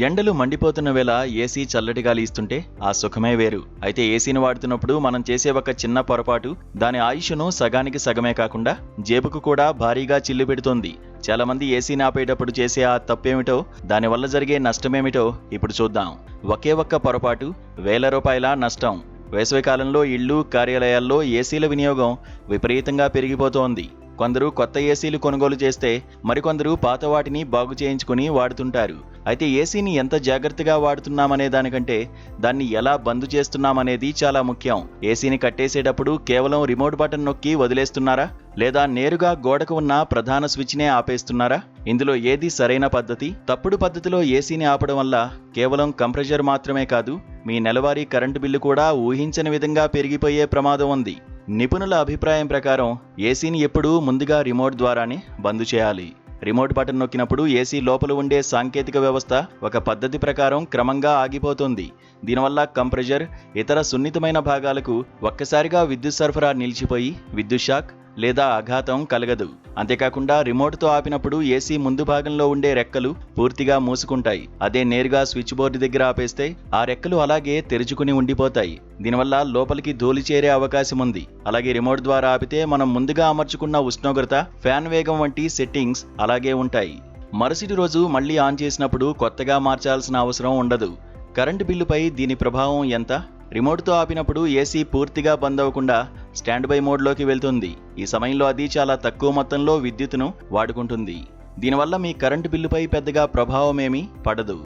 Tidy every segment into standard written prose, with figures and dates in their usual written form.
ఎండలు మండిపోతున్న వేళ ఏసీ చల్లటి గాలి ఇస్తుంటే ఆ సుఖమే వేరు. అయితే ఏసీని వాడుతున్నప్పుడు మనం చేసే ఒక చిన్న పొరపాటు దాని ఆయుష్ను సగానికి సగమే కాకుండా జేబుకు కూడా భారీగా చిల్లు పెడుతోంది. చాలా మంది ఏసీని ఆపేటప్పుడు చేసే ఆ తప్పేమిటో, దానివల్ల జరిగే నష్టమేమిటో ఇప్పుడు చూద్దాం. ఒకే ఒక్క పొరపాటు వేల రూపాయల నష్టం. వేసవికాలంలో ఇళ్లు, కార్యాలయాల్లో ఏసీల వినియోగం విపరీతంగా పెరిగిపోతోంది. కొందరు కొత్త ఏసీలు కొనుగోలు చేస్తే మరికొందరు పాత వాటిని బాగు చేయించుకుని వాడుతుంటారు. అయితే ఏసీని ఎంత జాగ్రత్తగా వాడుతున్నామనే దానికంటే దాన్ని ఎలా బంద్ చేస్తున్నామనేది చాలా ముఖ్యం. ఏసీని కట్టేసేటప్పుడు కేవలం రిమోట్ బటన్ నొక్కి వదిలేస్తున్నారా, లేదా నేరుగా గోడకు ఉన్న ప్రధాన స్విచ్నే ఆపేస్తున్నారా? ఇందులో ఏది సరైన పద్ధతి? తప్పుడు పద్ధతిలో ఏసీని ఆపడం వల్ల కేవలం కంప్రెషర్ మాత్రమే కాదు, మీ నెలవారీ కరెంటు బిల్లు కూడా ఊహించని విధంగా పెరిగిపోయే ప్రమాదం ఉంది. నిపుణుల అభిప్రాయం ప్రకారం ఏసీని ఎప్పుడూ ముందుగా రిమోట్ ద్వారానే బంద్ చేయాలి. రిమోట్ బటన్ నొక్కినప్పుడు ఏసీ లోపల ఉండే సాంకేతిక వ్యవస్థ ఒక పద్ధతి ప్రకారం క్రమంగా ఆగిపోతుంది. దీనివల్ల కంప్రెషర్, ఇతర సున్నితమైన భాగాలకు ఒక్కసారిగా విద్యుత్ సరఫరా నిలిచిపోయి విద్యుత్ షాక్ లేదా ఆఘాతం కలగదు. అంతేకాకుండా రిమోట్తో ఆపినప్పుడు ఏసీ ముందు భాగంలో ఉండే రెక్కలు పూర్తిగా మూసుకుంటాయి. అదే నేరుగా స్విచ్ బోర్డు దగ్గర ఆపేస్తే ఆ రెక్కలు అలాగే తెరుచుకుని ఉండిపోతాయి. దీనివల్ల లోపలికి ధూళి చేరే అవకాశం ఉంది. అలాగే రిమోట్ ద్వారా ఆపితే మనం ముందుగా అమర్చుకున్న ఉష్ణోగ్రత, ఫ్యాన్ వేగం వంటి సెట్టింగ్స్ అలాగే ఉంటాయి. మరుసటి రోజు మళ్లీ ఆన్ చేసినప్పుడు కొత్తగా మార్చాల్సిన అవసరం ఉండదు. కరెంటు బిల్లుపై దీని ప్రభావం ఎంత? రిమోట్తో ఆపినప్పుడు ఏసీ పూర్తిగా బంద్ అవ్వకుండా స్టాండ్ బై మోడ్లోకి వెళ్తుంది. ఈ సమయంలో అది చాలా తక్కువ మొత్తంలో విద్యుత్తును వాడుకుంటుంది. దీనివల్ల మీ కరెంటు బిల్లుపై పెద్దగా ప్రభావమేమీ పడదు.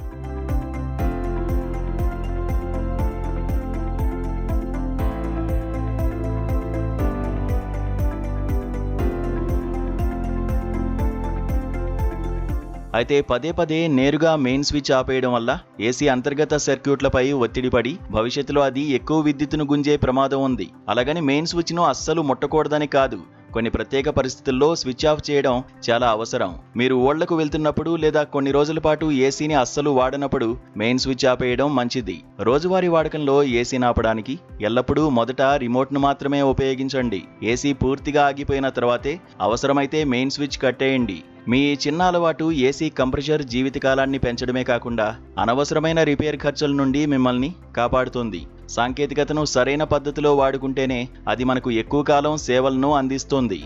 అయితే పదే పదే నేరుగా మెయిన్ స్విచ్ ఆపేయడం వల్ల ఏసీ అంతర్గత సర్క్యూట్లపై ఒత్తిడి పడి భవిష్యత్తులో అది ఎక్కువ విద్యుత్తును గుంజే ప్రమాదం ఉంది. అలాగని మెయిన్ స్విచ్ను అస్సలు ముట్టకూడదని కాదు. కొన్ని ప్రత్యేక పరిస్థితుల్లో స్విచ్ ఆఫ్ చేయడం చాలా అవసరం. మీరు ఓళ్లకు వెళ్తున్నప్పుడు లేదా కొన్ని రోజుల పాటు ఏసీని అస్సలు వాడనప్పుడు మెయిన్ స్విచ్ ఆపేయడం మంచిది. రోజువారీ వాడకంలో ఏసీని ఆపడానికి ఎల్లప్పుడూ మొదట రిమోట్ను మాత్రమే ఉపయోగించండి. ఏసీ పూర్తిగా ఆగిపోయిన తర్వాతే అవసరమైతే మెయిన్ స్విచ్ కట్టేయండి. మీ చిన్న అలవాటు ఏసీ కంప్రెషర్ జీవితకాలాన్ని పెంచడమే కాకుండా అనవసరమైన రిపేర్ ఖర్చుల నుండి మిమ్మల్ని కాపాడుతుంది. సాంకేతికతను సరైన పద్ధతిలో వాడుకుంటేనే అది మనకు ఎక్కువ కాలం సేవలను అందిస్తుంది.